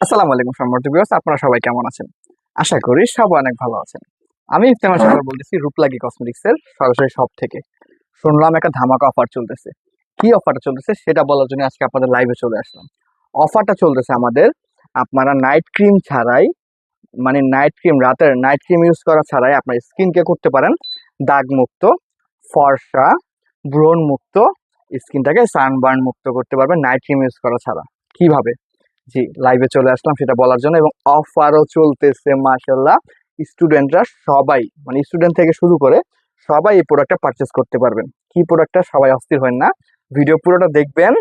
আসসালামু আলাইকুম সম্মানিত ভিউয়ার্স, আপনারা সবাই কেমন আছেন? আশা করি সবাই অনেক ভালো আছেন। আমি ইফতেখার সরকার বলতেছি রূপলাগী কসমেটিক্স এর সরাসরি শপ থেকে। শুনলাম একটা ধামাকা অফার চলতেছে। কি অফারটা চলতেছে সেটা বলার জন্য আজকে আপনাদের লাইভে চলে আসলাম। অফারটা চলতেছে আমাদের, আপনারা নাইট ক্রিম ছাড়াই, মানে নাইট ক্রিম, রাতের নাইট ক্রিম ইউজ করা ছাড়াই আপনার স্কিনকে করতে পারেন দাগ মুক্ত, ফর্সা, ব্রণ মুক্ত, স্কিনটাকে সানবার্ন মুক্ত করতে পারবেন নাইট ক্রিম ইউজ করা ছাড়া। কিভাবে? জি, লাইভে চলে আসলাম সেটা বলার জন্য, এবং অফারও চলতেছে মাশাল্লাহ। স্টুডেন্টরা সবাই, মানে স্টুডেন্ট থেকে শুরু করে সবাই এই প্রোডাক্টটা পারচেস করতে পারবেন। কি প্রোডাক্টটা সবাই অস্থির হয় না, ভিডিও পুরোটা দেখবেন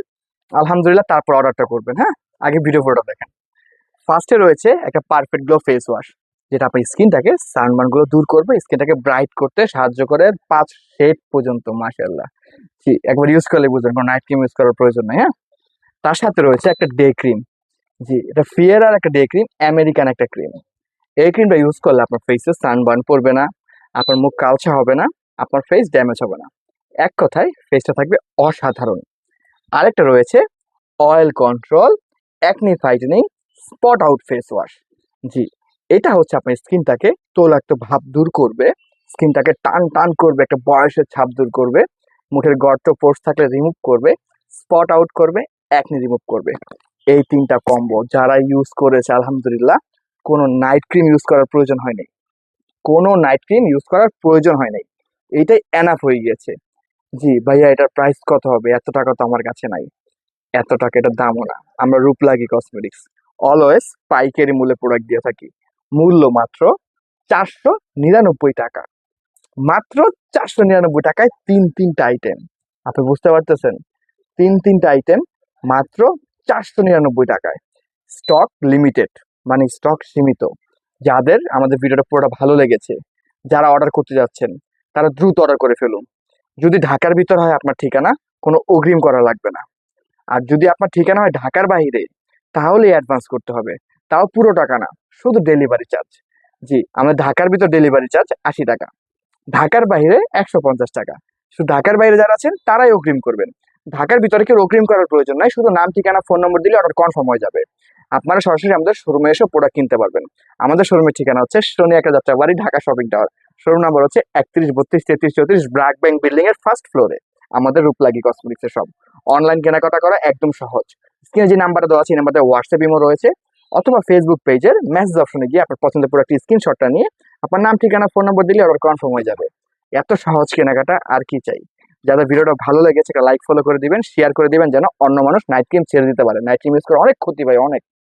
আলহামদুলিল্লাহ, তারপর অর্ডারটা করবেন। হ্যাঁ, আগে ভিডিও পুরোটা দেখেন। ফার্স্টে রয়েছে একটা পারফেক্ট গ্লো ফেস ওয়াশ, যেটা আপনার স্কিনটাকে সানবার্ন গুলো দূর করবে, স্কিনটাকে ব্রাইট করতে সাহায্য করে 5 শেড পর্যন্ত। মাশাল্লাহ, জি, একবার ইউজ করলে বুঝবেন কোনো নাইট ক্রিম ইউজ করার প্রয়োজন নেই। হ্যাঁ, তার সাথে রয়েছে একটা ডে ক্রিম। জি, এটা ফিয়ারার একটা ডে ক্রিম, আমেরিকান একটা ক্রিম। এই ক্রিমটা ইউজ করলে আপনার ফেসে সানবার্ন পড়বে না, আপনার মুখ কালচে হবে না, আপনার ফেস ড্যামেজ হবে না। এক কথায় ফেসটা থাকবে অসাধারণ। আরেকটা রয়েছে অয়েল কন্ট্রোল অ্যাকনি ফাইটেনিং স্পট আউট ফেস ওয়াশ। জি, এটা হচ্ছে আপনার স্কিনটাকে তৈলাক্ত ভাব দূর করবে, স্কিনটাকে টান টান করবে, একটা বয়সের ছাপ দূর করবে, মুখের গর্ত পোর্স থাকলে রিমুভ করবে, স্পট আউট করবে, অ্যাকনি রিমুভ করবে। এই তিনটা কম্বো যারা ইউজ করেছে আলহামদুলিল্লাহ, কোনো নাইট ক্রিম ইউজ করার প্রয়োজন হয়নি, কোনো নাইট ক্রিম ইউজ করার প্রয়োজন হয় নাই। এইটাই এনাফ হয়ে গিয়েছে। জি ভাইয়া, এটার প্রাইস কত হবে? এত টাকা তো আমার কাছে নাই, এত টাকা এটার দামও না। আমরা রূপলাগী কসমেটিক্স অলওয়েজ পাইকারি মূল্যে প্রোডাক্ট দিয়ে থাকি। মূল্য মাত্র 499 টাকা। মাত্র 499 টাকায় তিনটা আইটেম। আপনি বুঝতে পারতেছেন? তিনটা আইটেম মাত্র 499 টাকায়। স্টক লিমিটেড, মানে স্টক সীমিত। যাদের আমাদের ভিডিওটা পুরোটা ভালো লেগেছে, যারা অর্ডার করতে যাচ্ছেন, তারা দ্রুত অর্ডার করে ফেলুন। যদি ঢাকার ভিতর হয় আপনার ঠিকানা, কোনো অগ্রিম করা লাগবে না। আর যদি আপনার ঠিকানা হয় ঢাকার বাইরে, তাহলে অ্যাডভান্স করতে হবে, তাও পুরো টাকা না, শুধু ডেলিভারি চার্জ। জি, আমাদের ঢাকার ভিতর ডেলিভারি চার্জ 80 টাকা, ঢাকার বাইরে 150 টাকা। শুধু ঢাকার বাইরে যারা আছেন তারাই অগ্রিম করবেন। ঢাকার ভিতরে কেউ অগ্রিম করার প্রয়োজন নাই, শুধু নাম, ঠিকানা, ফোন নম্বর দিলে অর্ডার কনফার্ম হয়ে যাবে। আপনারা সরাসরি আমাদের শোরুমে এসে প্রোডাক্ট কিনতে পারবেন। আমাদের শোরুমের ঠিকানা হচ্ছে শনি একটা Jatrabari, Dhaka shopping tower. Showroom number হচ্ছে 31 32 33 34 ব্র্যাক ব্যাংক বিল্ডিং এর ফার্স্ট ফ্লোরে। আমাদের রূপলাগী কসমেটিক্স এর সব। অনলাইন কেনাকাটা করা একদম সহজ। স্ক্রিনে যে নাম্বারটা দেওয়া আছে এই নাম্বারে হোয়াটসঅ্যাপ ইমো রয়েছে, অথবা ফেসবুক পেজের মেসেজ অপশনে গিয়ে আপনার পছন্দের প্রোডাক্টের স্ক্রিনশটটা নিয়ে আপনার নাম, ঠিকানা, ফোন নম্বর দিলে অর্ডার কনফার্ম হয়ে যাবে। এত সহজ কেনাকাটা আর কি চাই। যাদের ভিডিওটা ভালো লেগেছে একটা লাইক ফলো করে দিবেন, শেয়ার করে দিবেন, যেন অন্য মানুষ নাইট ক্রিম ছেড়ে দিতে পারে। নাইট ক্রিম ইউজ করে অনেক ক্ষতি ভাই, অনেক।